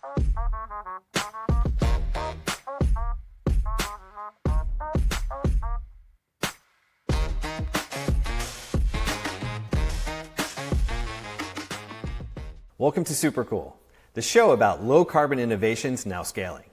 Welcome to Supercool, the show about low-carbon innovations now scaling.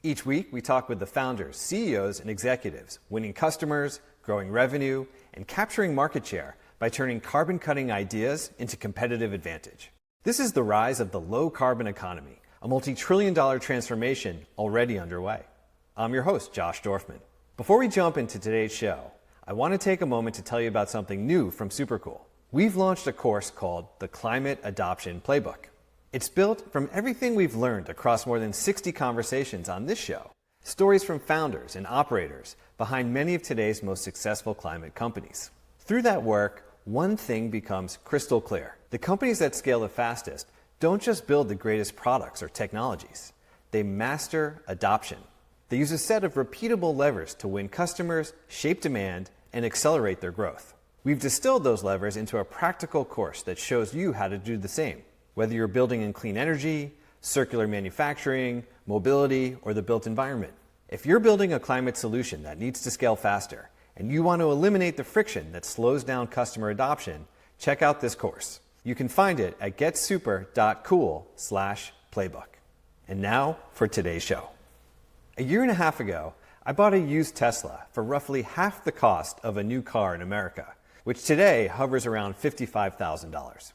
Each week, we talk with the founders, CEOs, and executives, winning customers, growing revenue, and capturing market share by turning carbon-cutting ideas into competitive advantage. This is the rise of the low-carbon economy, a multi-trillion-dollar transformation already underway. I'm your host, Josh Dorfman. Before we jump into today's show, I want to take a moment to tell you about something new from Supercool. We've launched a course called the Climate Adoption Playbook. It's built from everything we've learned across more than 60 conversations on this show, stories from founders and operators behind many of today's most successful climate companies. Through that work, one thing becomes crystal clear. The companies that scale the fastest don't just build the greatest products or technologies. They master adoption. They use a set of repeatable levers to win customers, shape demand, and accelerate their growth. We've distilled those levers into a practical course that shows you how to do the same, whether you're building in clean energy, circular manufacturing, mobility, or the built environment. If you're building a climate solution that needs to scale faster, and you want to eliminate the friction that slows down customer adoption, check out this course. You can find it at getsuper.cool/playbook. And now for today's show. A year and a half ago, I bought a used Tesla for roughly half the cost of a new car in America, which today hovers around $55,000.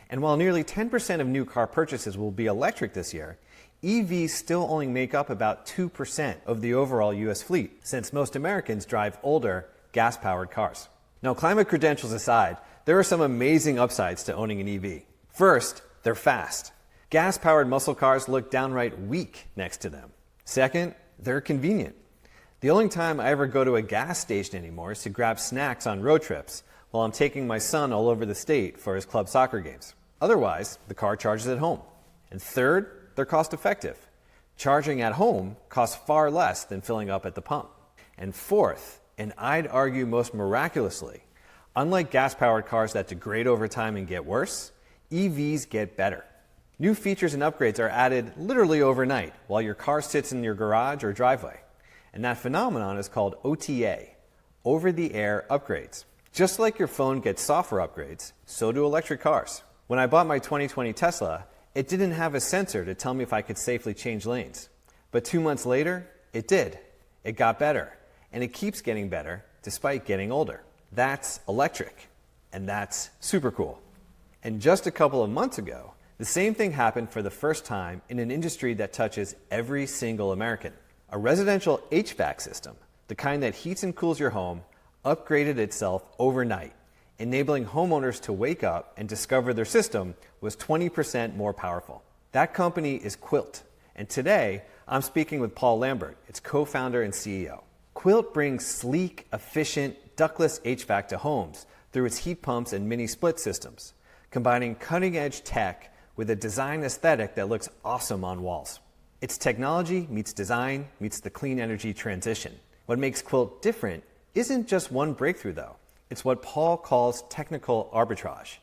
And while nearly 10% of new car purchases will be electric this year, EVs still only make up about 2% of the overall US fleet, since most Americans drive older, gas-powered cars. Now, climate credentials aside, there are some amazing upsides to owning an EV. First, they're fast. Gas-powered muscle cars look downright weak next to them. Second, they're convenient. The only time I ever go to a gas station anymore is to grab snacks on road trips while I'm taking my son all over the state for his club soccer games. Otherwise, the car charges at home. And third, they're cost effective. Charging at home costs far less than filling up at the pump. And fourth, and I'd argue most miraculously, unlike gas-powered cars that degrade over time and get worse, EVs get better. New features and upgrades are added literally overnight while your car sits in your garage or driveway. And that phenomenon is called OTA, over-the-air upgrades. Just like your phone gets software upgrades, so do electric cars. When I bought my 2020 Tesla, it didn't have a sensor to tell me if I could safely change lanes. But 2 months later, it did. It got better. And it keeps getting better despite getting older. That's electric. And that's super cool. And just a couple of months ago, the same thing happened for the first time in an industry that touches every single American. A residential HVAC system, the kind that heats and cools your home, upgraded itself overnight, enabling homeowners to wake up and discover their system was 20% more powerful. That company is Quilt, and today I'm speaking with Paul Lambert, its co-founder and CEO. Quilt brings sleek, efficient, ductless HVAC to homes through its heat pumps and mini split systems, combining cutting-edge tech with a design aesthetic that looks awesome on walls. Its technology meets design meets the clean energy transition. What makes Quilt different isn't just one breakthrough, though. It's what Paul calls technical arbitrage,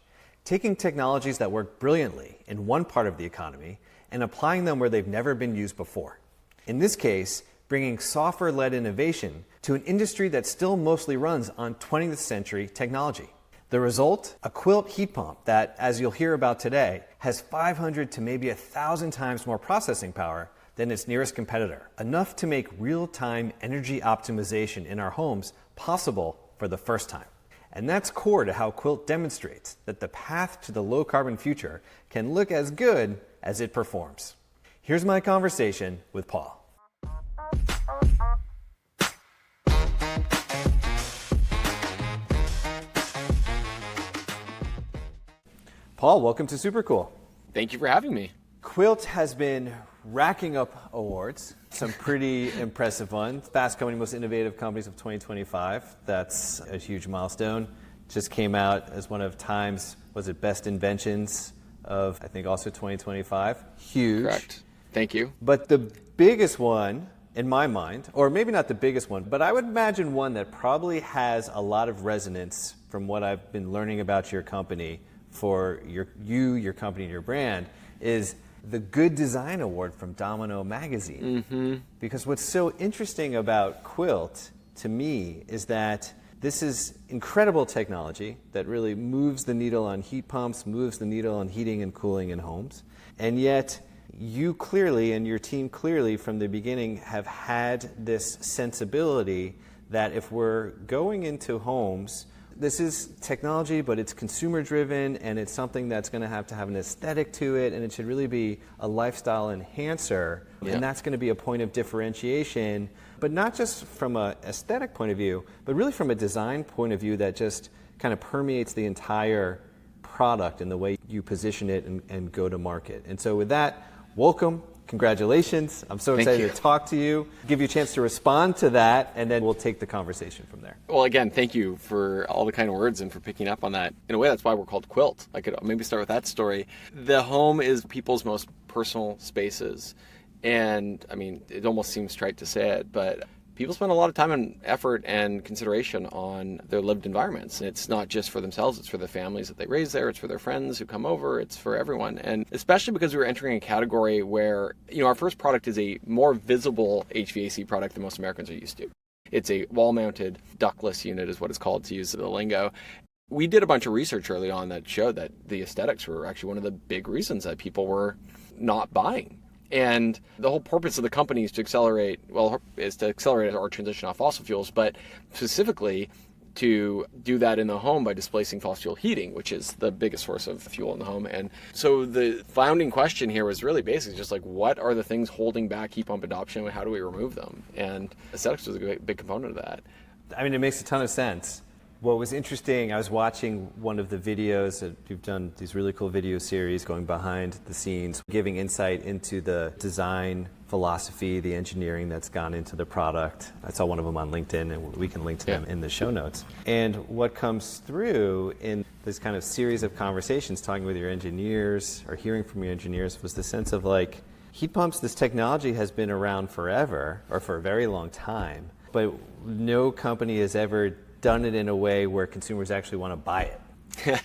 taking technologies that work brilliantly in one part of the economy and applying them where they've never been used before. In this case, bringing software-led innovation to an industry that still mostly runs on 20th century technology. The result? A Quilt heat pump that, as you'll hear about today, has 500 to maybe 1,000 times more processing power than its nearest competitor, enough to make real-time energy optimization in our homes possible for the first time. And that's core to how Quilt demonstrates that the path to the low-carbon future can look as good as it performs. Here's my conversation with Paul. Paul, welcome to Supercool. Thank you for having me. Quilt has been racking up awards, some pretty impressive ones. Fast Company Most Innovative Companies of 2025. That's a huge milestone. Just came out as one of Time's, Best Inventions of, I think, also 2025. Huge. Correct. Thank you. But the biggest one, in my mind, or maybe not the biggest one, but I would imagine one that probably has a lot of resonance from what I've been learning about your company for your company and your brand, is the Good Design Award from Domino Magazine. Because what's so interesting about Quilt, to me, is that this is incredible technology that really moves the needle on heat pumps, moves the needle on heating and cooling in homes. And yet, you clearly, and your team clearly from the beginning, have had this sensibility that if we're going into homes, this is technology, but it's consumer driven, and it's something that's going to have an aesthetic to it, and it should really be a lifestyle enhancer. Yeah. And that's going to be a point of differentiation, but not just from an aesthetic point of view, but really from a design point of view that just kind of permeates the entire product and the way you position it and go to market. And so with that, welcome. Congratulations. I'm so excited to talk to you, give you a chance to respond to that, and then we'll take the conversation from there. Well, again, thank you for all the kind words and for picking up on that. In a way, that's why we're called Quilt. I could maybe start with that story. The home is people's most personal spaces. And I mean, it almost seems trite to say it, but people spend a lot of time and effort and consideration on their lived environments. And it's not just for themselves, it's for the families that they raise there, it's for their friends who come over, it's for everyone. And especially because we were entering a category where, our first product is a more visible HVAC product than most Americans are used to. It's a wall-mounted ductless unit is what it's called, to use the lingo. We did a bunch of research early on that showed that the aesthetics were actually one of the big reasons that people were not buying. And the whole purpose of the company is to accelerate our transition off fossil fuels, but specifically to do that in the home by displacing fossil fuel heating, which is the biggest source of fuel in the home. And so the founding question here was really basically just like, what are the things holding back heat pump adoption and how do we remove them? And aesthetics was a big component of that. I mean, it makes a ton of sense. What was interesting, I was watching one of the videos that you've done, these really cool video series going behind the scenes, giving insight into the design philosophy, the engineering that's gone into the product. I saw one of them on LinkedIn, and we can link to them in the show notes. And what comes through in this kind of series of conversations, talking with your engineers or hearing from your engineers, was the sense of like, heat pumps, this technology has been around forever, or for a very long time, but no company has ever done it in a way where consumers actually want to buy it.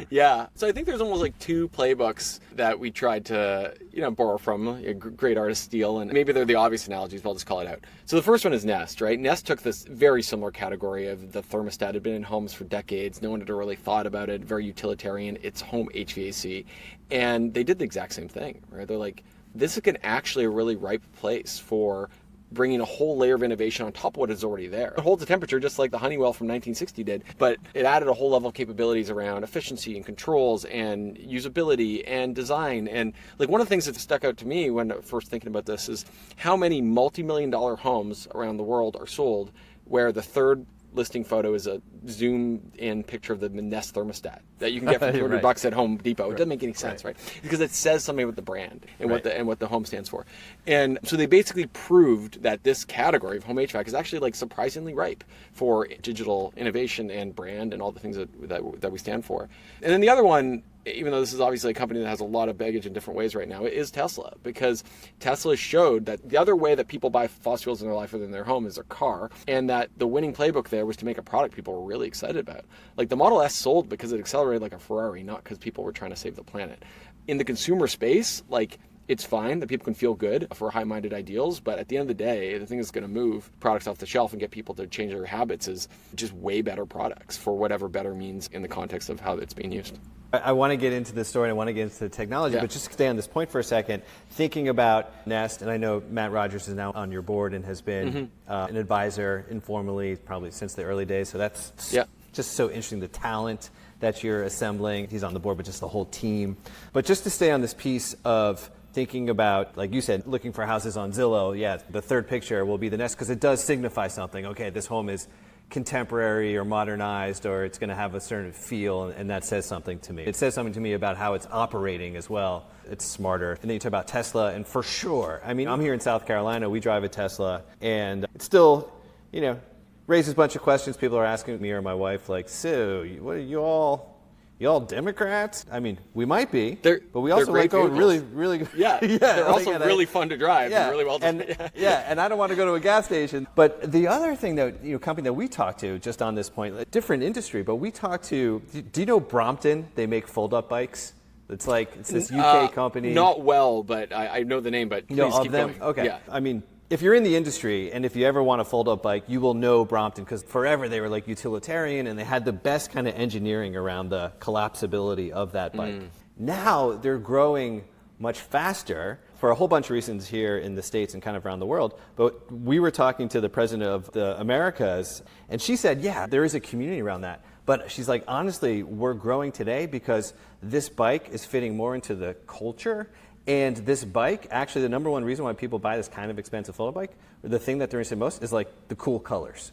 Yeah. So I think there's almost like two playbooks that we tried to, borrow from, great artists steal, and maybe they're the obvious analogies, but I'll just call it out. So the first one is Nest, right? Nest took this very similar category of the thermostat had been in homes for decades. No one had really thought about it, very utilitarian. It's home HVAC. And they did the exact same thing, right? They're like, this is actually a really ripe place for bringing a whole layer of innovation on top of what is already there. It holds the temperature just like the Honeywell from 1960 did, but it added a whole level of capabilities around efficiency and controls and usability and design. And like one of the things that stuck out to me when first thinking about this is how many multi-million-dollar homes around the world are sold where the third listing photo is a zoomed-in picture of the Nest thermostat that you can get for $200 at Home Depot. It doesn't make any sense, right? Because it says something about the brand and what the home stands for. And so they basically proved that this category of home HVAC is actually like surprisingly ripe for digital innovation and brand and all the things that we stand for. And then the other one, even though this is obviously a company that has a lot of baggage in different ways right now, it is Tesla, because Tesla showed that the other way that people buy fossil fuels in their life other than their home is their car, and that the winning playbook there was to make a product people were really excited about. Like the Model S sold because it accelerated like a Ferrari, not because people were trying to save the planet. In the consumer space, like it's fine that people can feel good for high-minded ideals, but at the end of the day, the thing that's going to move products off the shelf and get people to change their habits is just way better products for whatever better means in the context of how it's being used. I want to get into the story and I want to get into the technology, but just stay on this point for a second. Thinking about Nest, and I know Matt Rogers is now on your board and has been an advisor informally probably since the early days, so that's just so interesting, the talent that you're assembling. He's on the board, but just the whole team. But just to stay on this piece of thinking about, like you said, looking for houses on Zillow, the third picture will be the Nest because it does signify something. Okay, this home is contemporary or modernized, or it's going to have a certain feel, and that says something to me. It says something to me about how it's operating as well. It's smarter. And then you talk about Tesla, and for sure, I mean, I'm here in South Carolina, we drive a Tesla, and it still, raises a bunch of questions. People are asking me or my wife, like, so, what are you all Democrats? I mean, we might be, but we also like going really, really good. They're also really fun to drive. And really well designed. And I don't want to go to a gas station. But the other thing that, company that we talked to, just on this point, a different industry, but we talked to, do you know Brompton? They make fold-up bikes. It's like, it's this UK company. Not well, but I know the name, but please keep going. Okay. Yeah. I mean, if you're in the industry and if you ever want a fold-up bike, you will know Brompton, because forever they were like utilitarian and they had the best kind of engineering around the collapsibility of that bike. Now they're growing much faster for a whole bunch of reasons here in the States and kind of around the world. But we were talking to the president of the Americas, and she said, yeah, there is a community around that. But she's like, honestly, we're growing today because this bike is fitting more into the culture. And this bike, actually, the number one reason why people buy this kind of expensive fold-up bike, or the thing that they're interested in most, is like the cool colors.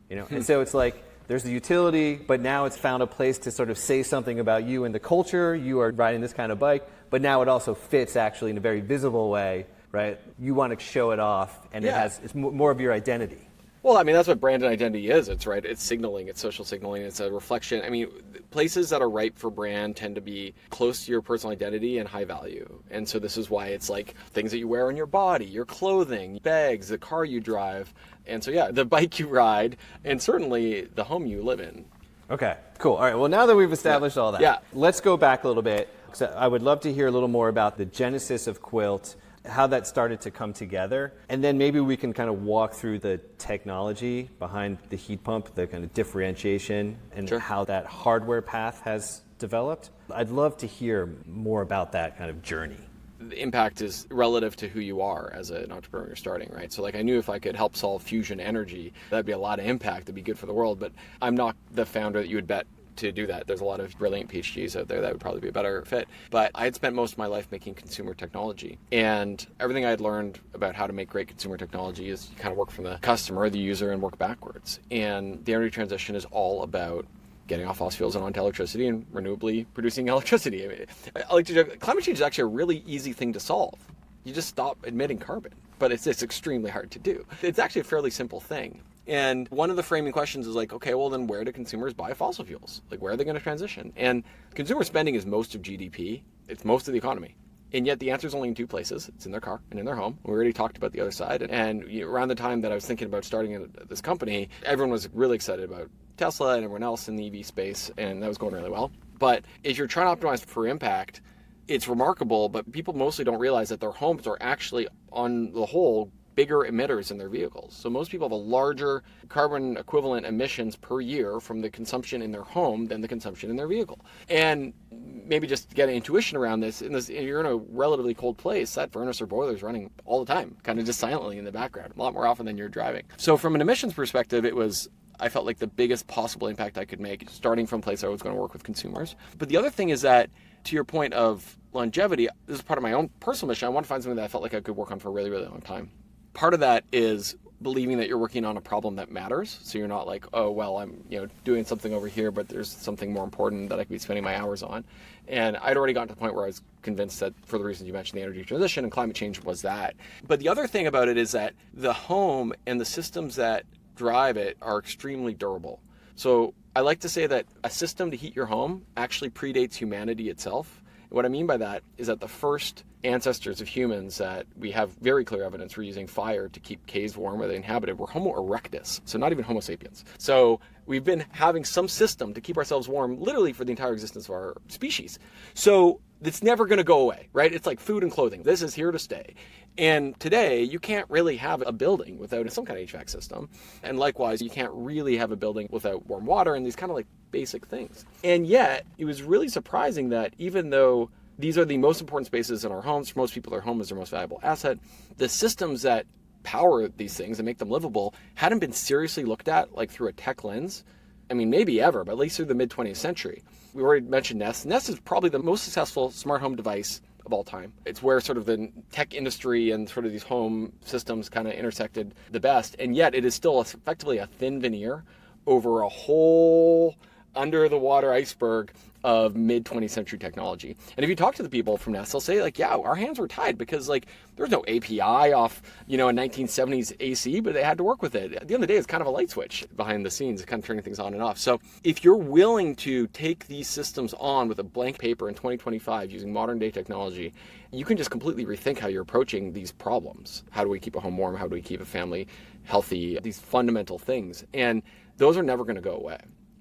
And so it's like, there's the utility, but now it's found a place to sort of say something about you and the culture. You are riding this kind of bike, but now it also fits actually in a very visible way, right? You want to show it off, and it's more of your identity. Well, I mean, that's what brand and identity is. It's right. It's signaling. It's social signaling. It's a reflection. I mean, places that are ripe for brand tend to be close to your personal identity and high value. And so this is why it's like things that you wear on your body, your clothing, bags, the car you drive. And so, yeah, the bike you ride, and certainly the home you live in. Okay, cool. All right, well, now that we've established all that, let's go back a little bit. So I would love to hear a little more about the genesis of Quilt, how that started to come together, and then maybe we can kind of walk through the technology behind the heat pump, the kind of differentiation, and how that hardware path has developed. I'd love to hear more about that kind of journey. The impact is relative to who you are as an entrepreneur starting, right? So like I knew if I could help solve fusion energy, that'd be a lot of impact, that'd be good for the world, but I'm not the founder that you would bet to do that. There's a lot of brilliant PhDs out there that would probably be a better fit. But I had spent most of my life making consumer technology, and everything I had learned about how to make great consumer technology is you kind of work from the customer, the user, and work backwards. And the energy transition is all about getting off fossil fuels and onto electricity and renewably producing electricity. I mean, climate change is actually a really easy thing to solve. You just stop emitting carbon, but it's extremely hard to do. It's actually a fairly simple thing. And one of the framing questions is like, okay, well then where do consumers buy fossil fuels? Like where are they going to transition? And consumer spending is most of GDP. It's most of the economy. And yet the answer is only in two places. It's in their car and in their home. We already talked about the other side. And around the time that I was thinking about starting this company, everyone was really excited about Tesla and everyone else in the EV space, and that was going really well. But if you're trying to optimize for impact, it's remarkable, but people mostly don't realize that their homes are actually, on the whole, bigger emitters in their vehicles. So most people have a larger carbon equivalent emissions per year from the consumption in their home than the consumption in their vehicle. And maybe just to get an intuition around this, you're in a relatively cold place, that furnace or boiler is running all the time, kind of just silently in the background, a lot more often than you're driving. So from an emissions perspective, I felt like the biggest possible impact I could make, starting from a place I was going to work with consumers. But the other thing is that, to your point of longevity, this is part of my own personal mission. I want to find something that I felt like I could work on for a really, really long time. Part of that is believing that you're working on a problem that matters. So you're not like, oh, well, I'm doing something over here, but there's something more important that I could be spending my hours on. And I'd already gotten to the point where I was convinced that, for the reasons you mentioned, the energy transition and climate change was that. But the other thing about it is that the home and the systems that drive it are extremely durable. So I like to say that a system to heat your home actually predates humanity itself. And what I mean by that is that the first ancestors of humans that we have very clear evidence were using fire to keep caves warm where they inhabited were Homo erectus, so not even Homo sapiens. So we've been having some system to keep ourselves warm literally for the entire existence of our species. So it's never going to go away, right? It's like food and clothing. This is here to stay. And today, you can't really have a building without some kind of HVAC system. And likewise, you can't really have a building without warm water and these kind of like basic things. And yet, it was really surprising that even though these are the most important spaces in our homes, for most people, their home is their most valuable asset, the systems that power these things and make them livable hadn't been seriously looked at like through a tech lens. I mean, maybe ever, but at least through the mid-20th century. We already mentioned Nest. Nest is probably the most successful smart home device of all time. It's where sort of the tech industry and sort of these home systems kind of intersected the best. And yet it is still effectively a thin veneer over a whole under the water iceberg of mid-20th century technology. And if you talk to the people from Nest, they'll say like, yeah, our hands were tied because like there's no API off, a 1970s AC, but they had to work with it. At the end of the day, it's kind of a light switch behind the scenes, kind of turning things on and off. So if you're willing to take these systems on with a blank paper in 2025 using modern day technology, you can just completely rethink how you're approaching these problems. How do we keep a home warm? How do we keep a family healthy? These fundamental things. And those are never going to go away.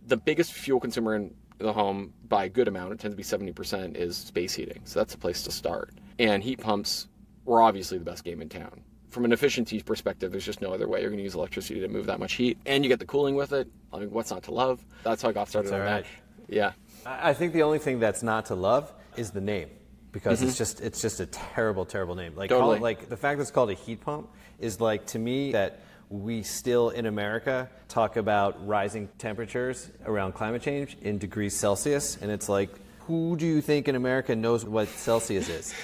The biggest fuel consumer in the home by a good amount, it tends to be 70%, is space heating. So that's a place to start. And heat pumps were obviously the best game in town. From an efficiency perspective, there's just no other way you're going to use electricity to move that much heat. And you get the cooling with it. I mean, what's not to love? That's how I got started on that. Yeah. I think the only thing that's not to love is the name, because it's just a terrible name. Like, Totally. like the fact that it's called a heat pump is like, to me, that we still in America talk about rising temperatures around climate change in degrees Celsius, and it's like, who do you think in America knows what Celsius is?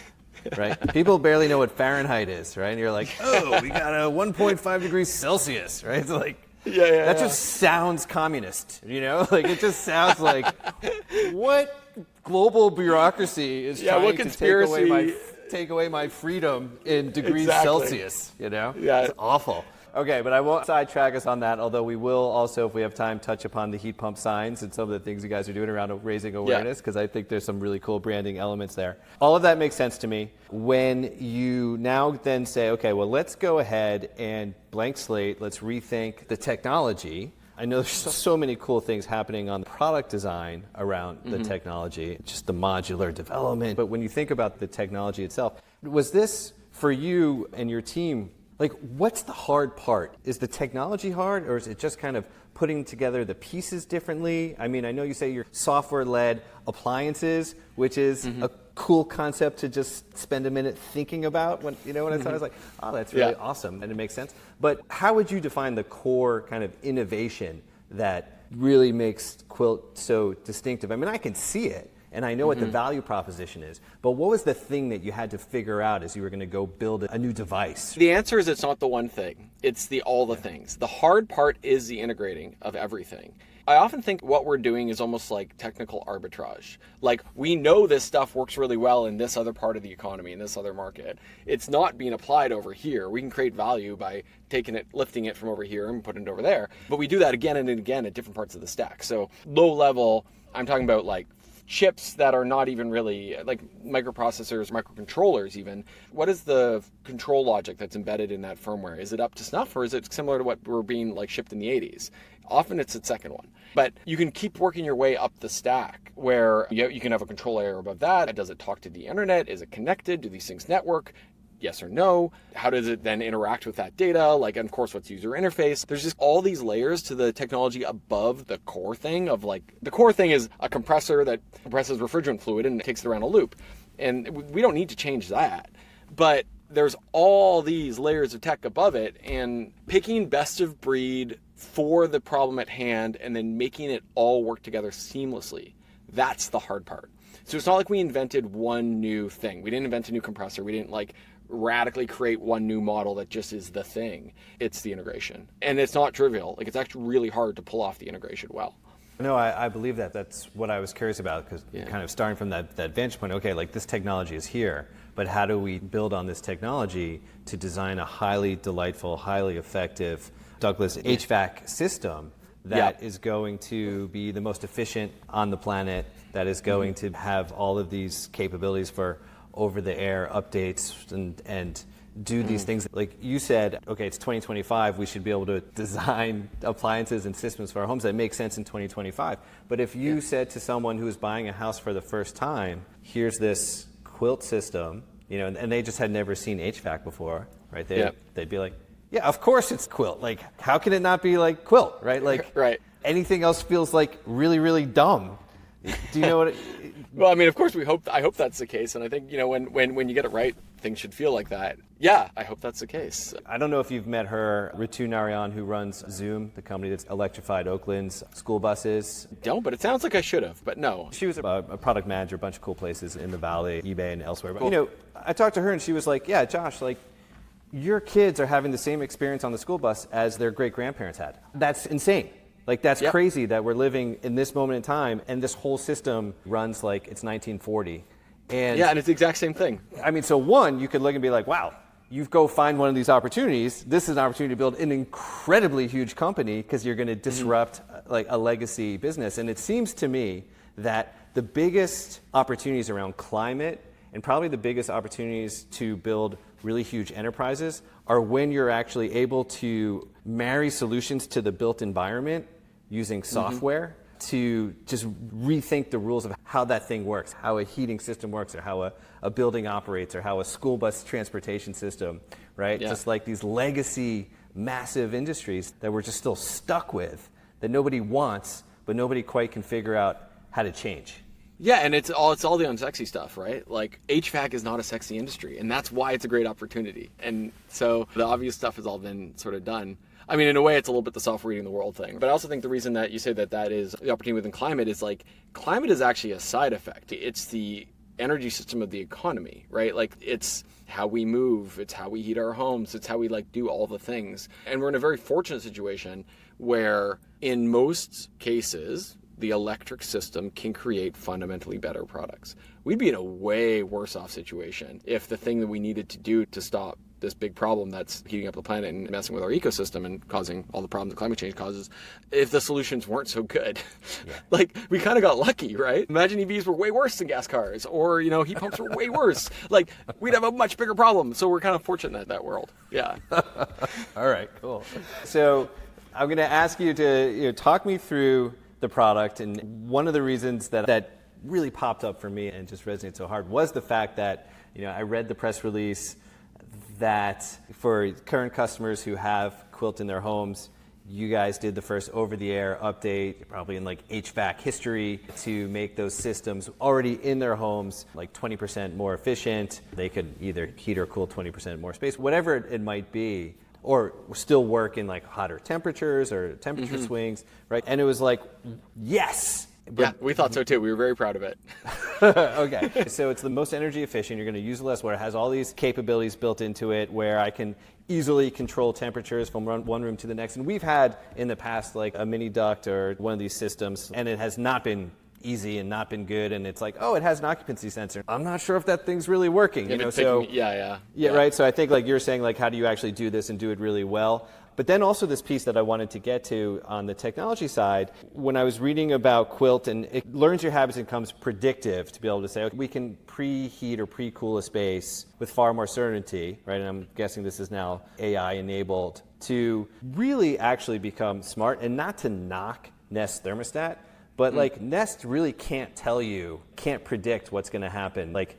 Right? People barely know what Fahrenheit is, right? And you're like, oh, we got a 1.5 degrees Celsius, right? It's like, that just sounds communist, you know? Like, it just sounds like, what global bureaucry is trying to take away my freedom in degrees Celsius, you know? Yeah. It's awful. Okay, but I won't sidetrack us on that, although we will also, if we have time, touch upon the heat pump signs and some of the things you guys are doing around raising awareness, because I think there's some really cool branding elements there. All of that makes sense to me. When you now then say, okay, well, let's go ahead and blank slate, let's rethink the technology. I know there's so many cool things happening on the product design around the technology, just the modular development. But when you think about the technology itself, was this for you and your team, like, what's the hard part? Is the technology hard, or is it just kind of putting together the pieces differently? I mean, I know you say you're software-led appliances, which is a cool concept to just spend a minute thinking about. When I saw it, I was like, oh, that's really awesome, and it makes sense. But how would you define the core kind of innovation that really makes Quilt so distinctive? I mean, I can see it, and I know what the value proposition is, but what was the thing that you had to figure out as you were going to go build a new device? The answer is, it's not the one thing. It's all the things. The hard part is the integrating of everything. I often think what we're doing is almost like technical arbitrage. Like, we know this stuff works really well in this other part of the economy, in this other market. It's not being applied over here. We can create value by taking it, lifting it from over here and putting it over there. But we do that again and again at different parts of the stack. So low level, I'm talking about like chips that are not even really like microprocessors, microcontrollers even. What is the control logic that's embedded in that firmware? Is it up to snuff, or is it similar to what were being like shipped in the 80s? Often it's the second one. But you can keep working your way up the stack where you can have a control layer above that. Does it talk to the internet? Is it connected? Do these things network? Yes or no? How does it then interact with that data? Like, and of course, what's user interface? There's just all these layers to the technology above the core thing of like, the core thing is a compressor that compresses refrigerant fluid and takes it around a loop. And we don't need to change that. But there's all these layers of tech above it, and picking best of breed for the problem at hand and then making it all work together seamlessly. That's the hard part. So it's not like we invented one new thing. We didn't invent a new compressor. We didn't like radically create one new model that just is the thing. It's the integration. And it's not trivial. Like, it's actually really hard to pull off the integration well. No, I believe that. That's what I was curious about, because kind of starting from that vantage point, okay, like this technology is here, but how do we build on this technology to design a highly delightful, highly effective ductless HVAC system that is going to be the most efficient on the planet, that is going to have all of these capabilities for over-the-air updates and do these things. Like you said, okay, it's 2025, we should be able to design appliances and systems for our homes that make sense in 2025. But if you said to someone who's buying a house for the first time, here's this Quilt system, and they just had never seen HVAC before, right? They'd be like, yeah, of course it's Quilt. Like, how can it not be like Quilt, right? Like, anything else feels like really, really dumb. Do you know what? Well, I mean, of course, I hope that's the case, and I think when you get it right, things should feel like that. Yeah, I hope that's the case. I don't know if you've met her, Ritu Narayan, who runs Zoom, the company that's electrified Oakland's school buses. Don't, but it sounds like I should have, but no. She was a product manager, a bunch of cool places in the Valley, eBay, and elsewhere. But, cool. I talked to her, and she was like, yeah, Josh, like, your kids are having the same experience on the school bus as their great-grandparents had. That's insane. Like, that's crazy that we're living in this moment in time, and this whole system runs like it's 1940. And it's the exact same thing. I mean, so one, you could look and be like, wow, you go find one of these opportunities. This is an opportunity to build an incredibly huge company because you're going to disrupt like a legacy business. And it seems to me that the biggest opportunities around climate and probably the biggest opportunities to build really huge enterprises are when you're actually able to marry solutions to the built environment using software to just rethink the rules of how that thing works, how a heating system works, or how a building operates, or how a school bus transportation system, right? Yeah. Just like these legacy massive industries that we're just still stuck with, that nobody wants, but nobody quite can figure out how to change. Yeah, and it's all the unsexy stuff, right? Like HVAC is not a sexy industry, and that's why it's a great opportunity. And so the obvious stuff has all been sort of done. I mean, in a way, it's a little bit the soft reading the world thing. But I also think the reason that you say that is the opportunity within climate is like climate is actually a side effect. It's the energy system of the economy, right? Like it's how we move, it's how we heat our homes, it's how we like do all the things. And we're in a very fortunate situation where in most cases, the electric system can create fundamentally better products. We'd be in a way worse off situation if the thing that we needed to do to stop this big problem that's heating up the planet and messing with our ecosystem and causing all the problems that climate change causes, if the solutions weren't so good. Yeah. Like, we kind of got lucky, right? Imagine EVs were way worse than gas cars, or, heat pumps were way worse. Like, we'd have a much bigger problem. So we're kind of fortunate in that world. Yeah. All right, cool. So I'm going to ask you to talk me through the product, and one of the reasons that really popped up for me and just resonated so hard was the fact that I read the press release that for current customers who have Quilt in their homes, you guys did the first over-the-air update, probably in like HVAC history, to make those systems already in their homes like 20% more efficient. They could either heat or cool 20% more space, whatever it might be, or still work in like hotter temperatures or temperature swings, right? And it was like, yes. Yeah, we thought so too. We were very proud of it. Okay, so it's the most energy efficient. You're going to use less water. It has all these capabilities built into it where I can easily control temperatures from one room to the next. And we've had in the past like a mini duct or one of these systems, and it has not been easy and not been good, and it's like, oh, it has an occupancy sensor. I'm not sure if that thing's really working. Yeah, right. So I think like you're saying, like, how do you actually do this and do it really well? But then also this piece that I wanted to get to on the technology side, when I was reading about Quilt, and it learns your habits and becomes predictive to be able to say, okay, we can preheat or pre-cool a space with far more certainty, right? And I'm guessing this is now AI enabled to really actually become smart, and not to knock Nest thermostat, but like Nest really can't predict what's going to happen. Like,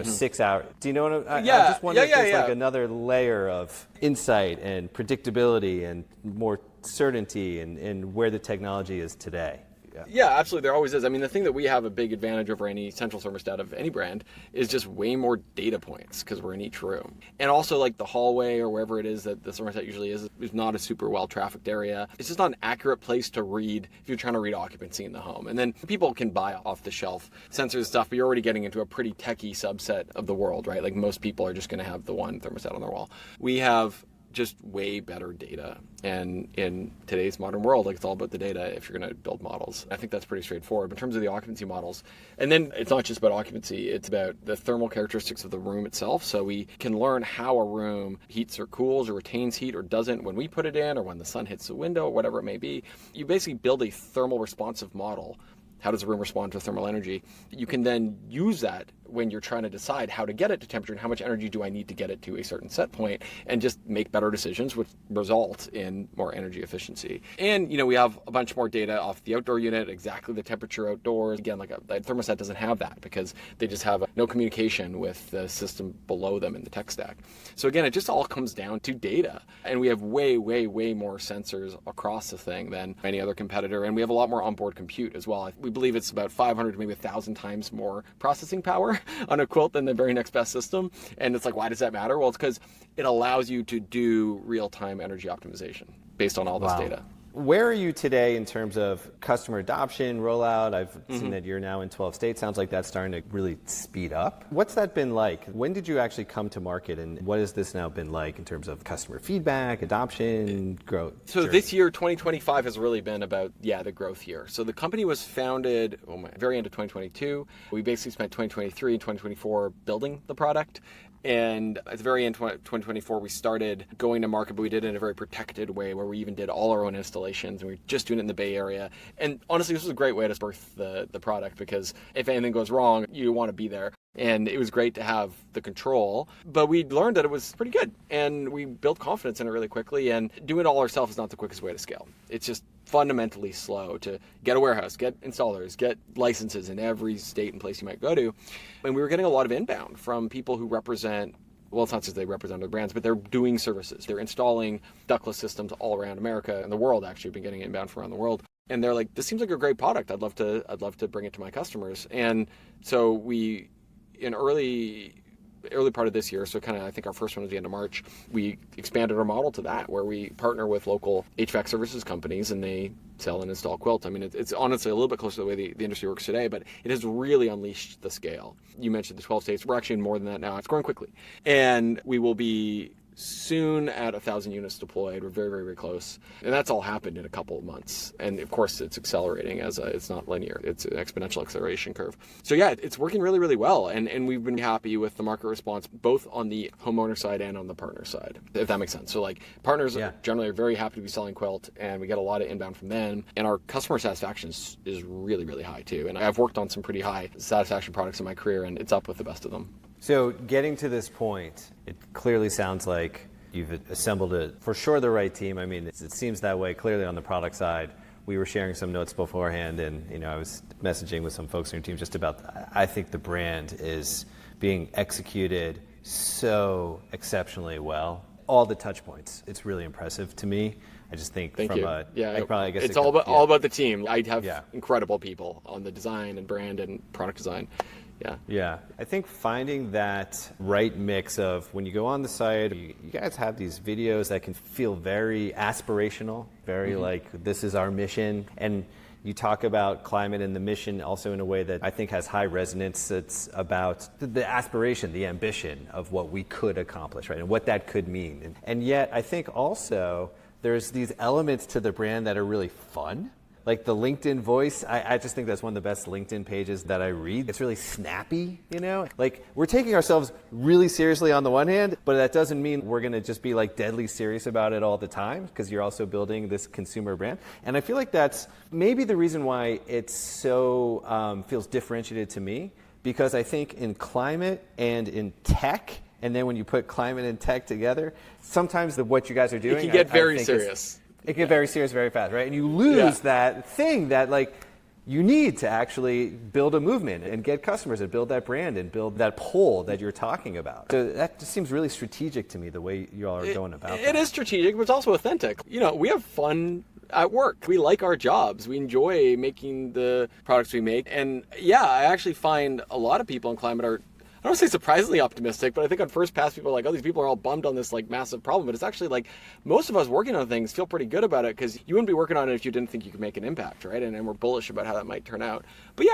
6 hours. Do you know what I just wonder if there's like another layer of insight and predictability and more certainty and where the technology is today. Yeah, absolutely. There always is. I mean, the thing that we have a big advantage over any central thermostat of any brand is just way more data points because we're in each room. And also like the hallway or wherever it is that the thermostat usually is not a super well trafficked area. It's just not an accurate place to read if you're trying to read occupancy in the home. And then people can buy off the shelf sensors and stuff, but you're already getting into a pretty techie subset of the world, right? Like most people are just going to have the one thermostat on their wall. We have just way better data. And in today's modern world, like, it's all about the data if you're going to build models. I think that's pretty straightforward. But in terms of the occupancy models, and then it's not just about occupancy, it's about the thermal characteristics of the room itself. So we can learn how a room heats or cools or retains heat or doesn't when we put it in, or when the sun hits the window, or whatever it may be. You basically build a thermal responsive model. How does a room respond to thermal energy? You can then use that when you're trying to decide how to get it to temperature and how much energy do I need to get it to a certain set point, and just make better decisions which result in more energy efficiency. And, we have a bunch more data off the outdoor unit, exactly the temperature outdoors. Again, like a thermostat doesn't have that because they just have no communication with the system below them in the tech stack. So again, it just all comes down to data. And we have way, way, way more sensors across the thing than any other competitor. And we have a lot more onboard compute as well. We believe it's about 500 to maybe 1,000 times more processing power on a Quilt than the very next best system. And it's like, why does that matter? Well, it's because it allows you to do real-time energy optimization based on all this data. Where are you today in terms of customer adoption, rollout? I've seen that you're now in 12 states. Sounds like that's starting to really speed up. What's that been like? When did you actually come to market, and what has this now been like in terms of customer feedback, adoption, growth? So this year, 2025, has really been about, the growth year. So the company was founded very end of 2022. We basically spent 2023 and 2024 building the product. And at the very end of 2024, we started going to market, but we did it in a very protected way where we even did all our own installations, and we were just doing it in the Bay Area. And honestly, this was a great way to birth the product, because if anything goes wrong, you want to be there. And it was great to have the control, but we learned that it was pretty good. And we built confidence in it really quickly. And doing it all ourselves is not the quickest way to scale. It's just fundamentally slow to get a warehouse, get installers, get licenses in every state and place you might go to. And we were getting a lot of inbound from people who represent, well, it's not just they represent their brands, but they're doing services. They're installing ductless systems all around America and the world. Actually, we've been getting inbound from around the world. And they're like, this seems like a great product. I'd love to bring it to my customers. And so we, in early part of this year, so kind of I think our first one was the end of March, we expanded our model to that, where we partner with local HVAC services companies and they sell and install Quilt. I mean, it's honestly a little bit closer to the way the industry works today, but it has really unleashed the scale. You mentioned the 12 states. We're actually in more than that now. It's growing quickly. And we will be soon at 1,000 units deployed. We're very, very, very close. And that's all happened in a couple of months. And of course, it's accelerating it's not linear. It's an exponential acceleration curve. So yeah, it's working really, really well. And we've been happy with the market response, both on the homeowner side and on the partner side, if that makes sense. So like partners generally are very happy to be selling Quilt, and we get a lot of inbound from them. And our customer satisfaction is really, really high too. And I've worked on some pretty high satisfaction products in my career, and it's up with the best of them. So getting to this point, it clearly sounds like you've assembled for sure the right team. I mean, it seems that way clearly on the product side. We were sharing some notes beforehand, and I was messaging with some folks on your team just about, I think the brand is being executed so exceptionally well. All the touch points, it's really impressive to me. I just think Thank from you. I guess it's all about the team. I have incredible people on the design and brand and product design. Yeah. I think finding that right mix of when you go on the site, you guys have these videos that can feel very aspirational, very like this is our mission. And you talk about climate and the mission also in a way that I think has high resonance. It's about the aspiration, the ambition of what we could accomplish, right? And what that could mean. And yet I think also there's these elements to the brand that are really fun. Like the LinkedIn voice, I just think that's one of the best LinkedIn pages that I read. It's really snappy, Like we're taking ourselves really seriously on the one hand, but that doesn't mean we're going to just be like deadly serious about it all the time, because you're also building this consumer brand. And I feel like that's maybe the reason why it's so feels differentiated to me, because I think in climate and in tech, and then when you put climate and tech together, sometimes what you guys are doing, it can get very serious. It can get very serious very fast, right? And you lose that thing that like you need to actually build a movement and get customers and build that brand and build that pull that you're talking about. So that just seems really strategic to me, the way you all are going about it. It is strategic, but it's also authentic. We have fun at work. We like our jobs. We enjoy making the products we make. And I actually find a lot of people in climate are, I don't want to say surprisingly optimistic, but I think on first pass people are like, oh, these people are all bummed on this like massive problem. But it's actually like most of us working on things feel pretty good about it, because you wouldn't be working on it if you didn't think you could make an impact, right? And we're bullish about how that might turn out. But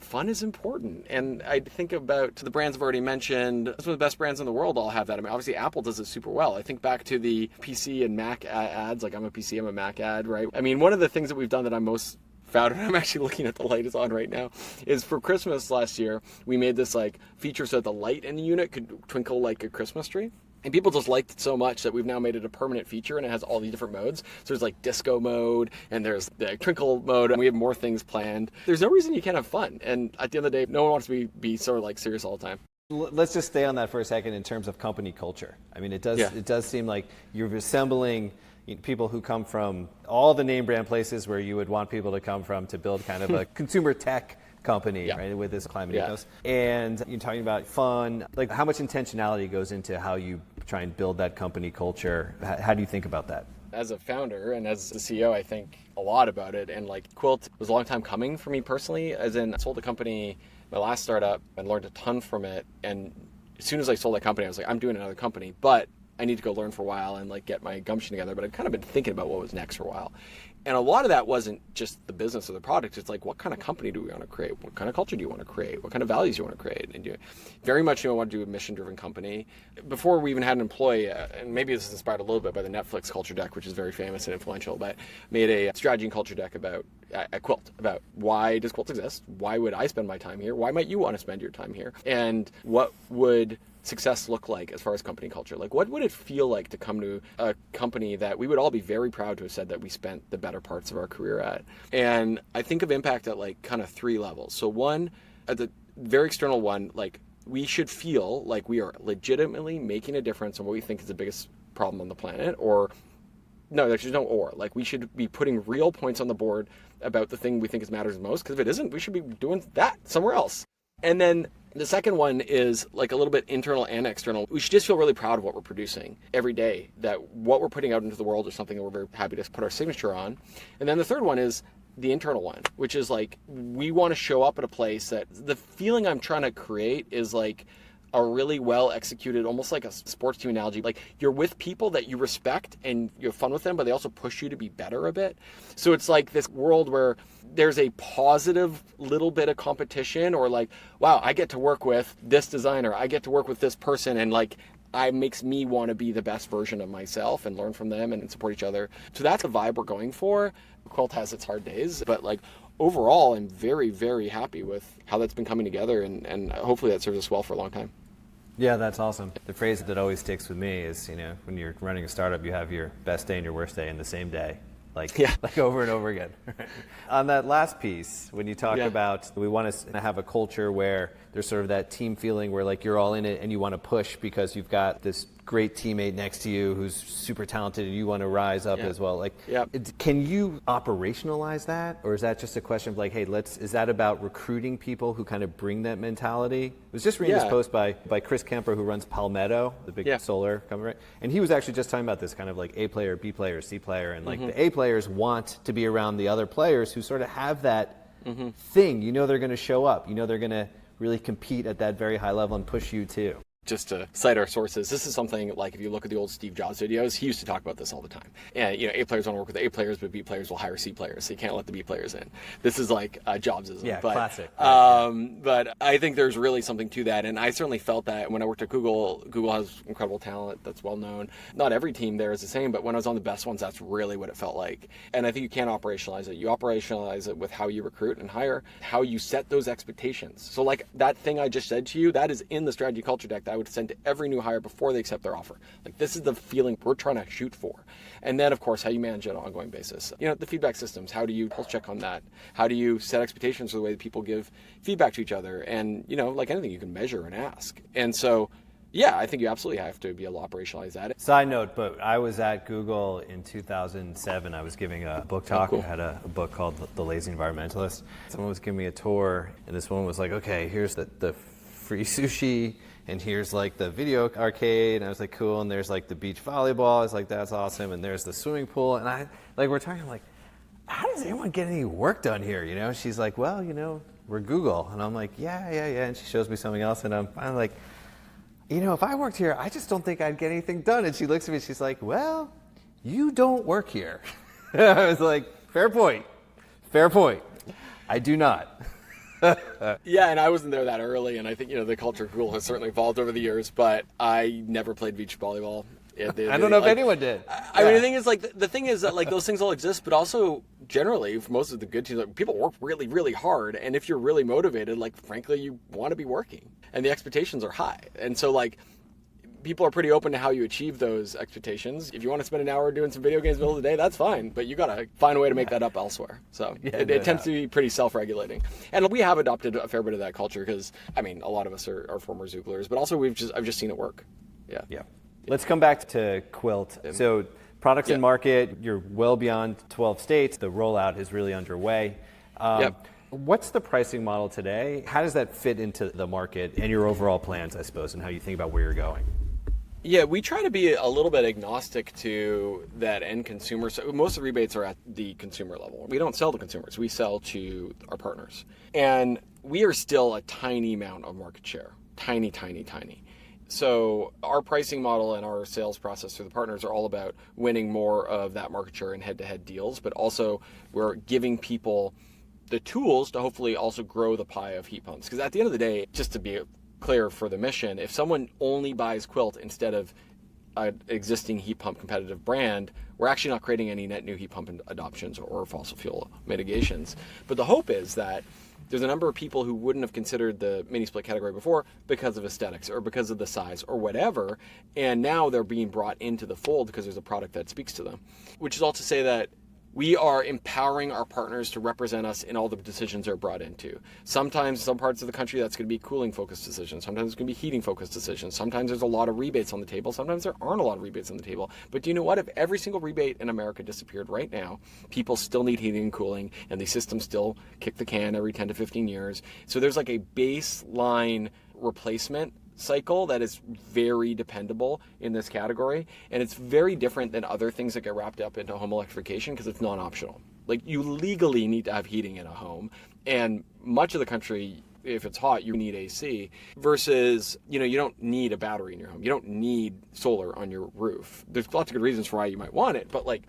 fun is important. And I think about the brands I've already mentioned, some of the best brands in the world all have that. I mean, obviously Apple does it super well. I think back to the PC and Mac ads, like I'm a PC, I'm a Mac ad, right? I mean, one of the things that we've done that I'm most proud of, I'm actually looking at the light is on right now, is for Christmas last year, we made this like feature so that the light in the unit could twinkle like a Christmas tree. And people just liked it so much that we've now made it a permanent feature, and it has all these different modes. So there's like disco mode, and there's the twinkle mode, and we have more things planned. There's no reason you can't have fun. And at the end of the day, no one wants to be sort of like serious all the time. Let's just stay on that for a second in terms of company culture. I mean, it does seem like you're assembling people who come from all the name brand places where you would want people to come from to build kind of a consumer tech company, right, with this climate ethos. And you're talking about fun. Like, how much intentionality goes into how you try and build that company culture? How do you think about that? As a founder and as the CEO, I think a lot about it. And like Quilt was a long time coming for me personally, as in I sold a company, my last startup, and learned a ton from it. And as soon as I sold that company, I was like, I'm doing another company, but I need to go learn for a while and like get my gumption together. But I've kind of been thinking about what was next for a while. And a lot of that wasn't just the business or the product. It's like, what kind of company do we want to create? What kind of culture do you want to create? What kind of values do you want to create? And very much, I want to do a mission-driven company. Before we even had an employee, and maybe this is inspired a little bit by the Netflix culture deck, which is very famous and influential, but made a strategy and culture deck about Quilt, about why does Quilt exist? Why would I spend my time here? Why might you want to spend your time here? And what would success look like as far as company culture? Like, what would it feel like to come to a company that we would all be very proud to have said that we spent the better parts of our career at? And I think of impact at like kind of three levels. So one, at the very external one, like we should feel like we are legitimately making a difference on what we think is the biggest problem on the planet, or no, there's no or. Like, we should be putting real points on the board about the thing we think matters most, because if it isn't, we should be doing that somewhere else. And then the second one is like a little bit internal and external. We should just feel really proud of what we're producing every day, that what we're putting out into the world is something that we're very happy to put our signature on. And then the third one is the internal one, which is like, we want to show up at a place that the feeling I'm trying to create is like a really well executed, almost like a sports team analogy. Like, you're with people that you respect and you have fun with them, but they also push you to be better a bit. So it's like this world where there's a positive little bit of competition, or like, wow, I get to work with this designer, I get to work with this person, and like, it makes me want to be the best version of myself and learn from them and support each other. So that's the vibe we're going for. Quilt has its hard days, but like, overall, I'm very, very happy with how that's been coming together, and hopefully that serves us well for a long time. Yeah, that's awesome. The phrase that always sticks with me is, when you're running a startup, you have your best day and your worst day in the same day, like over and over again. On that last piece, when you talk about, we want to have a culture where there's sort of that team feeling where like you're all in it and you want to push because you've got this great teammate next to you who's super talented and you want to rise up as well. Like, can you operationalize that, or is that just a question of like, hey, is that about recruiting people who kind of bring that mentality? I was just reading this post by Chris Kemper, who runs Palmetto, the big solar company, right? And he was actually just talking about this kind of like A player, B player, C player, and like the A players want to be around the other players who sort of have that thing. They're going to show up. They're going to really compete at that very high level and push you too. Just to cite our sources, this is something like, if you look at the old Steve Jobs videos, he used to talk about this all the time. And A players want to work with A players, but B players will hire C players, so you can't let the B players in. This is like Jobsism. Yeah, but, classic. But I think there's really something to that, and I certainly felt that when I worked at Google. Google has incredible talent that's well known. Not every team there is the same, but when I was on the best ones, that's really what it felt like. And I think you can't operationalize it. You operationalize it with how you recruit and hire, how you set those expectations. So like that thing I just said to you, that is in the strategy culture deck that I would send to every new hire before they accept their offer. Like, this is the feeling we're trying to shoot for. And then, of course, how you manage it on an ongoing basis. The feedback systems, how do you pulse check on that? How do you set expectations for the way that people give feedback to each other? And, like anything, you can measure and ask. And so, I think you absolutely have to be able to operationalize that. Side note, but I was at Google in 2007. I was giving a book talk. I had a book called The Lazy Environmentalist. Someone was giving me a tour, and this woman was like, okay, here's the free sushi, and here's like the video arcade, and I was like, cool, and there's like the beach volleyball. I was like, that's awesome, and there's the swimming pool, and we're talking like, how does anyone get any work done here? She's like, well, we're Google, and I'm like, yeah, and she shows me something else, and I'm like, if I worked here, I just don't think I'd get anything done. And she looks at me, she's like, well, you don't work here. I was like, fair point. I do not. Yeah, and I wasn't there that early, and I think the culture of Google has certainly evolved over the years, but I never played beach volleyball. I don't know if anyone did. I mean, the thing is, the thing is that like those things all exist, but also generally for most of the good teams, like, people work really, really hard, and if you're really motivated, like frankly, you want to be working, and the expectations are high, and so like, people are pretty open to how you achieve those expectations. If you want to spend an hour doing some video games in the middle of the day, that's fine, but you got to find a way to make that up elsewhere. So it tends to be pretty self-regulating. And we have adopted a fair bit of that culture because, I mean, a lot of us are former Zooglers, but also I've just seen it work. Yeah. Let's come back to Quilt. So products in market, you're well beyond 12 states. The rollout is really underway. What's the pricing model today? How does that fit into the market and your overall plans, I suppose, and how you think about where you're going? Yeah, we try to be a little bit agnostic to that end consumer. So most of the rebates are at the consumer level. We don't sell to consumers. We sell to our partners. And we are still a tiny amount of market share. Tiny, tiny, tiny. So our pricing model and our sales process through the partners are all about winning more of that market share in head-to-head deals, but also we're giving people the tools to hopefully also grow the pie of heat pumps. Because at the end of the day, just to be clear for the mission, if someone only buys Quilt instead of an existing heat pump competitive brand, we're actually not creating any net new heat pump adoptions or fossil fuel mitigations. But the hope is that there's a number of people who wouldn't have considered the mini split category before because of aesthetics or because of the size or whatever, and now they're being brought into the fold because there's a product that speaks to them. Which is all to say that We are empowering our partners to represent us in all the decisions they're brought into. Sometimes, some parts of the country, that's going to be cooling-focused decisions. Sometimes it's going to be heating-focused decisions. Sometimes there's a lot of rebates on the table. Sometimes there aren't a lot of rebates on the table. But do you know what? If every single rebate in America disappeared right now, people still need heating and cooling, and these systems still kick the can every 10 to 15 years. So there's like a baseline replacement cycle that is very dependable in this category, and it's very different than other things that get wrapped up into home electrification because it's non-optional. Like, you legally need to have heating in a home, and much of the country, if it's hot, you need AC, versus, you don't need a battery in your home. You don't need solar on your roof. There's lots of good reasons for why you might want it, but like,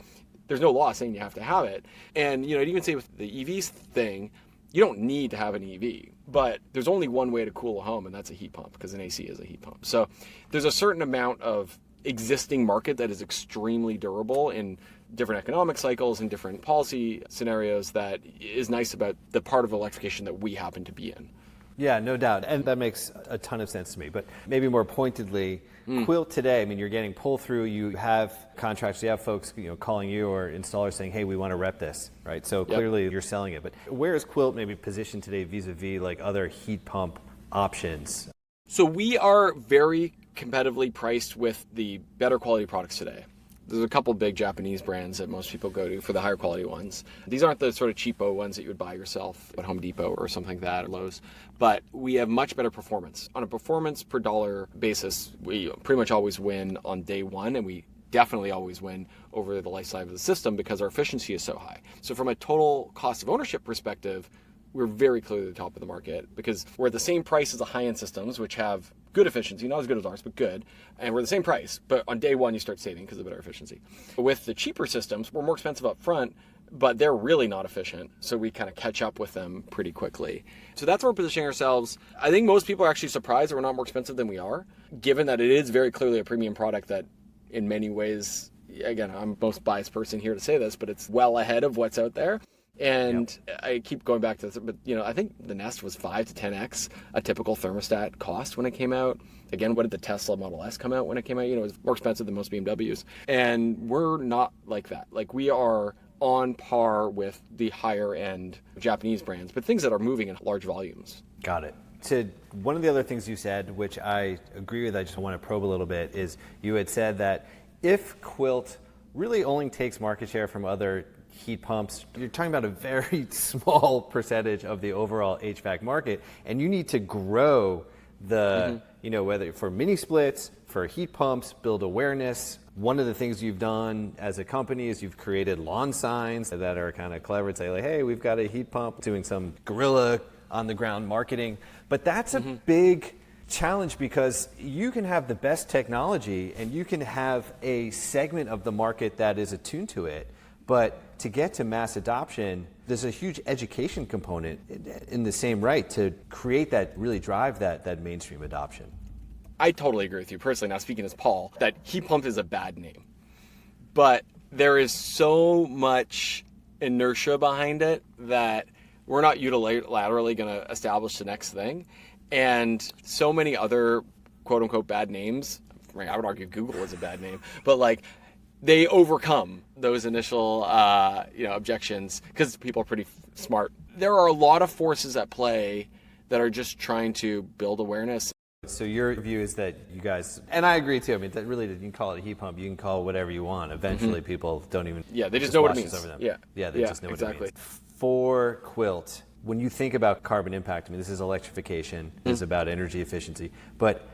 there's no law saying you have to have it. And to even say with the EVs thing, you don't need to have an EV, but there's only one way to cool a home, and that's a heat pump, because an AC is a heat pump. So there's a certain amount of existing market that is extremely durable in different economic cycles and different policy scenarios that is nice about the part of electrification that we happen to be in. Yeah, no doubt. And that makes a ton of sense to me. But maybe more pointedly, Quilt today, I mean, you're getting pull through, you have contracts, you have folks calling you or installers saying, hey, we want to rep this, right? So clearly you're selling it. But where is Quilt maybe positioned today vis-a-vis like other heat pump options? So we are very competitively priced with the better quality products today. There's a couple big Japanese brands that most people go to for the higher quality ones. These aren't the sort of cheapo ones that you would buy yourself at Home Depot or something like that, or Lowe's. But we have much better performance. On a performance per dollar basis, we pretty much always win on day one, and we definitely always win over the lifetime of the system because our efficiency is so high. So from a total cost of ownership perspective, we're very clearly the top of the market because we're at the same price as the high-end systems, which have good efficiency, not as good as ours, but good. And we're the same price, but on day one, you start saving because of better efficiency. With the cheaper systems, we're more expensive up front, but they're really not efficient. So we kind of catch up with them pretty quickly. So that's where we're positioning ourselves. I think most people are actually surprised that we're not more expensive than we are, given that it is very clearly a premium product that in many ways, again, I'm the most biased person here to say this, but it's well ahead of what's out there. And I keep going back to this, but I think the Nest was 5 to 10x a typical thermostat cost when it came out. Again, what did the Tesla Model S come out when it came out? It was more expensive than most BMWs. And we're not like that. Like, we are on par with the higher end Japanese brands, but things that are moving in large volumes. Got it. To one of the other things you said, which I agree with, I just want to probe a little bit, is you had said that if Quilt really only takes market share from other heat pumps, you're talking about a very small percentage of the overall HVAC market, and you need to grow the, whether for mini splits, for heat pumps, build awareness. One of the things you've done as a company is you've created lawn signs that are kind of clever and say like, hey, we've got a heat pump, doing some guerrilla on the ground marketing. But that's a big challenge because you can have the best technology and you can have a segment of the market that is attuned to it. But to get to mass adoption, there's a huge education component in the same right to create that, really drive that mainstream adoption. I totally agree with you personally, now speaking as Paul, that heat pump is a bad name. But there is so much inertia behind it that we're not unilaterally going to establish the next thing. And so many other quote unquote bad names, I would argue Google is a bad name, but like, they overcome those initial objections because people are pretty smart. There are a lot of forces at play that are just trying to build awareness. So your view is that you guys, and I agree too, I mean, that really, you can call it a heat pump, you can call it whatever you want. Eventually people don't even... Yeah, they just know what it means. Over them. Yeah, they just know exactly. what it means. For Quilt, when you think about carbon impact, I mean, this is electrification, this is about energy efficiency, but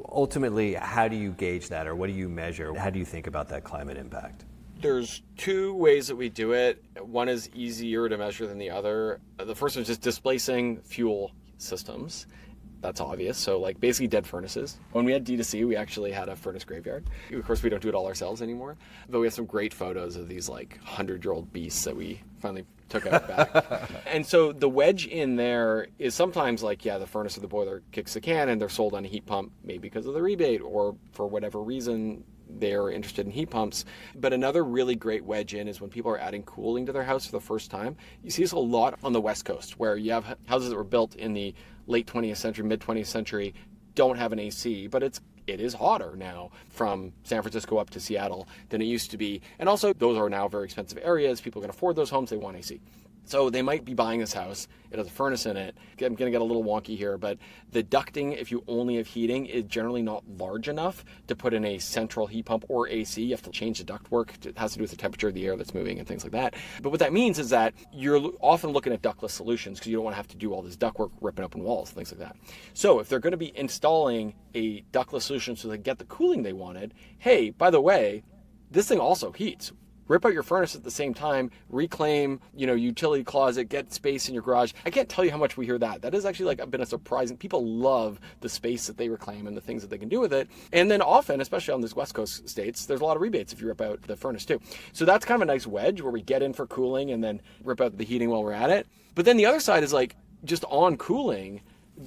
ultimately, how do you gauge that, or what do you measure? How do you think about that climate impact? There's two ways that we do it. One is easier to measure than the other. The first one is just displacing fuel systems. That's obvious. So like basically dead furnaces. When we had D2C, we actually had a furnace graveyard. Of course, we don't do it all ourselves anymore, but we have some great photos of these like 100-year-old beasts that we finally took out back. And so the wedge in there is sometimes like, yeah, the furnace or the boiler kicks the can and they're sold on a heat pump, maybe because of the rebate or for whatever reason they're interested in heat pumps. But another really great wedge in is when people are adding cooling to their house for the first time. You see this a lot on the West Coast where you have houses that were built in the late 20th century, mid 20th century, don't have an AC, but it's it is hotter now from San Francisco up to Seattle than it used to be. And also, those are now very expensive areas. People can afford those homes. They want AC. So they might be buying this house. It has a furnace in it. I'm going to get a little wonky here, but the ducting, if you only have heating, is generally not large enough to put in a central heat pump or AC. You have to change the ductwork. It has to do with the temperature of the air that's moving and things like that. But what that means is that you're often looking at ductless solutions because you don't want to have to do all this ductwork ripping open walls, things like that. So if they're going to be installing a ductless solution so they get the cooling they wanted, hey, by the way, this thing also heats. Rip out your furnace at the same time, reclaim, utility closet, get space in your garage. I can't tell you how much we hear that. That has actually been a surprising. People love the space that they reclaim and the things that they can do with it. And then often, especially on these West Coast states, there's a lot of rebates if you rip out the furnace too. So that's kind of a nice wedge where we get in for cooling and then rip out the heating while we're at it. But then the other side is just on cooling,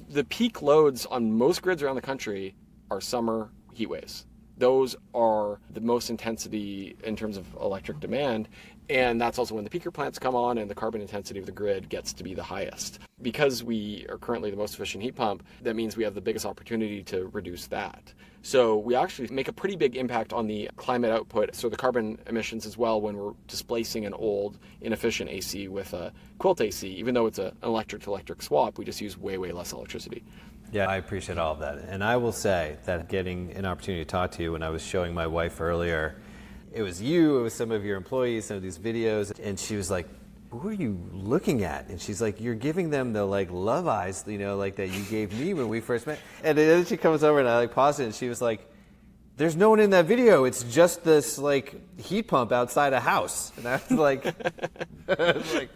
the peak loads on most grids around the country are summer heat waves. Those are the most intensity in terms of electric demand. And that's also when the peaker plants come on and the carbon intensity of the grid gets to be the highest. Because we are currently the most efficient heat pump, that means we have the biggest opportunity to reduce that. So we actually make a pretty big impact on the climate output, so the carbon emissions as well, when we're displacing an old, inefficient AC with a Quilt AC. Even though it's an electric-to-electric swap, we just use way, way less electricity. Yeah, I appreciate all of that. And I will say that getting an opportunity to talk to you when I was showing my wife earlier, it was you, it was some of your employees, some of these videos, and she was like, who are you looking at? And she's like, you're giving them the love eyes, that you gave me when we first met. And then she comes over and I paused it and she was like, there's no one in that video. It's just this heat pump outside a house. And I was like,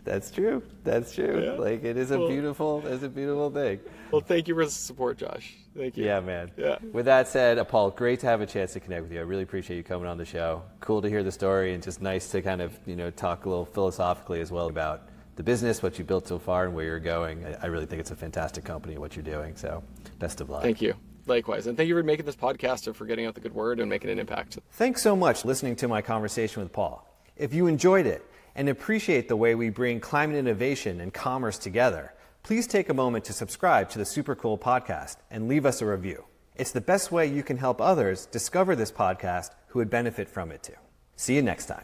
That's true. Yeah. It is a beautiful thing. Well, thank you for the support, Josh. Thank you. Yeah, man. Yeah. With that said, Paul, great to have a chance to connect with you. I really appreciate you coming on the show. Cool to hear the story and just nice to kind of, talk a little philosophically as well about the business, what you built so far and where you're going. I really think it's a fantastic company, what you're doing. So best of luck. Thank you. Likewise. And thank you for making this podcast and for getting out the good word and making an impact. Thanks so much listening to my conversation with Paul. If you enjoyed it, and appreciate the way we bring climate innovation and commerce together, please take a moment to subscribe to the Supercool podcast and leave us a review. It's the best way you can help others discover this podcast who would benefit from it too. See you next time.